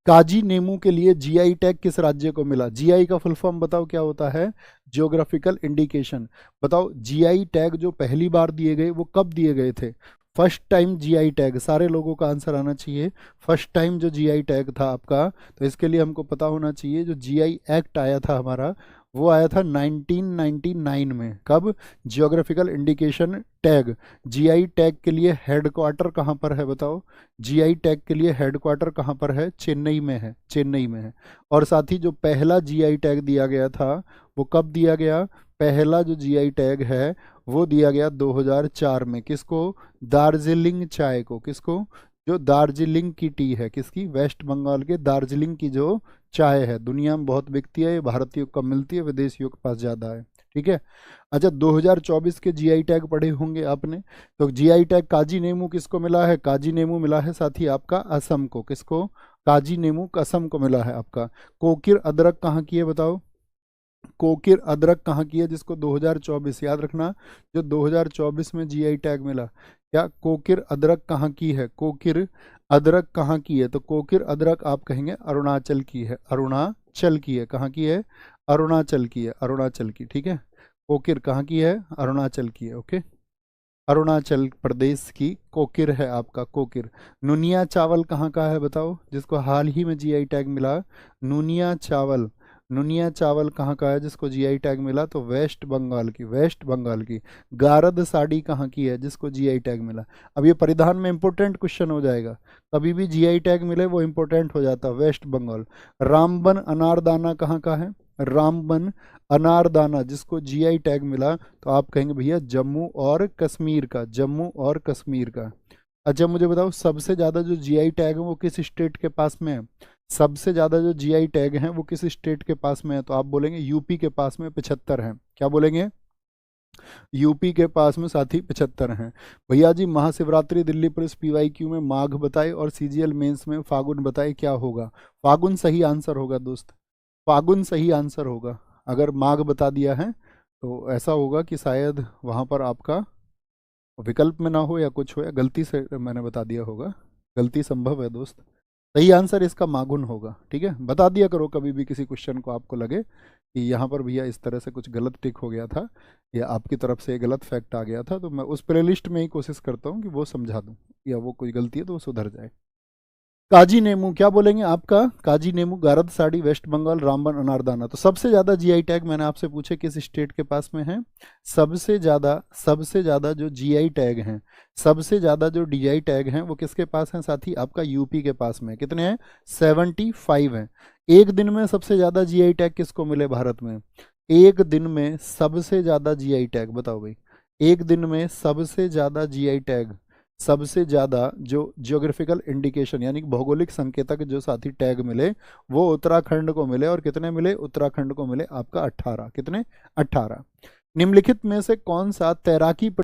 काजी नेमू के लिए GI tag किस राज्य को मिला? जीआई का फुल फॉर्म बताओ क्या होता है? Geographical indication. बताओ जीआई टैग जो पहली बार दिए गए वो कब दिए गए थे? फर्स्ट टाइम जीआई टैग, सारे लोगों का आंसर आना चाहिए। फर्स्ट टाइम जो जीआई टैग था आपका, तो इसके लिए हमको पता होना चाहिए जो जीआई एक्ट आया था हमारा, वो आया था 1999 में। कब? Geographical indication tag. GI tag के लिए हेडक्वार्टर कहाँ पर है बताओ? जीआई टैग के लिए हेडक्वार्टर कहाँ पर है? चेन्नई में है, चेन्नई में है। और साथ ही जो पहला जीआई टैग दिया गया था वो कब दिया गया? पहला जो जीआई टैग है वो दिया गया 2004 में। किसको? दार्जिलिंग चाय को। किसको? जो दार्जिलिंग की टी है, किसकी? वेस्ट बंगाल के दार्जिलिंग की जो चाय है, दुनिया में बहुत बिकती है, ये भारतीयों को कम मिलती है, विदेशियों के पास ज़्यादा है। ठीक है। अच्छा, 2024 के जीआई टैग पढ़े होंगे आपने। तो जीआई टैग काजी नेमू किसको मिला है? काजी नेमू मिला है साथ ही आपका असम को। किसको? काजी नेमू असम को मिला है आपका। कोकिर अदरक कहाँ की है बताओ? कोकिर अदरक कहाँ की है जिसको 2024, याद रखना, जो 2024 में जीआई टैग मिला? क्या कोकिर अदरक कहाँ की है? कोकिर अदरक कहाँ की है? तो कोकिर अदरक आप कहेंगे अरुणाचल की है। अरुणाचल की है। कहाँ की है? अरुणाचल की है। अरुणाचल की। ठीक है। कोकिर कहाँ की है? अरुणाचल की है। ओके। अरुणाचल प्रदेश की कोकिर है आपका कोकिर। नुनिया चावल कहाँ का है बताओ जिसको हाल ही में जीआई टैग मिला? नुनिया चावल। नुनिया चावल कहाँ का है जिसको जीआई टैग मिला? तो वेस्ट बंगाल की। वेस्ट बंगाल की। गारद साड़ी कहाँ की है जिसको जीआई टैग मिला? अब ये परिधान में इंपॉर्टेंट क्वेश्चन हो जाएगा, कभी भी जीआई टैग मिले वो इंपॉर्टेंट हो जाता है। वेस्ट बंगाल। रामबन अनारदाना कहाँ का है? रामबन अनारदाना जिसको जीआई टैग मिला, तो आप कहेंगे भैया जम्मू और कश्मीर का। जम्मू और कश्मीर का। अच्छा मुझे बताओ, सबसे ज़्यादा जो जीआई टैग है वो किस स्टेट के पास में है? सबसे ज़्यादा जो जीआई टैग हैं वो किस स्टेट के पास में है? तो आप बोलेंगे यूपी के पास में 75 हैं। क्या बोलेंगे? यूपी के पास में साथी 75 हैं। भैया जी महाशिवरात्रि दिल्ली पुलिस पीवाईक्यू में माघ बताए और सीजीएल मेंस में फागुन बताए, क्या होगा? फागुन सही आंसर होगा दोस्त। फागुन सही आंसर होगा। अगर माघ बता दिया है तो ऐसा होगा कि शायद वहाँ पर आपका विकल्प में ना हो या कुछ हो, या गलती से मैंने बता दिया होगा। गलती संभव है दोस्त। सही आंसर इसका मागुन होगा। ठीक है। बता दिया करो कभी भी किसी क्वेश्चन को आपको लगे कि यहाँ पर भैया इस तरह से कुछ गलत टिक हो गया था या आपकी तरफ से गलत फैक्ट आ गया था, तो मैं उस प्लेलिस्ट में ही कोशिश करता हूँ कि वो समझा दूँ, या वो कोई गलती है तो वो सुधर जाए। काजी नेमू क्या बोलेंगे आपका? काजी नेमू, गारद साड़ी, वेस्ट बंगाल, रामबन अनारदाना। तो सबसे ज्यादा जीआई टैग मैंने आपसे पूछे किस स्टेट के पास में है? सबसे ज्यादा जो जीआई टैग हैं, सबसे ज्यादा जो डीआई टैग हैं वो किसके पास हैं साथी? आपका यूपी के पास में। कितने हैं? 75 हैं। एक दिन में सबसे ज्यादा जीआई टैग किसको मिले भारत में? एक दिन में सबसे ज्यादा जीआई टैग बताओ भाई। एक दिन में सबसे ज्यादा जीआई टैग, सबसे ज़्यादा जो जियोग्राफिकल इंडिकेशन यानी कि भौगोलिक संकेतक जो साथी टैग मिले वो उत्तराखंड को मिले। और कितने मिले? उत्तराखंड को मिले आपका 18। कितने? 18। निम्नलिखित में से कौन सा तैराकी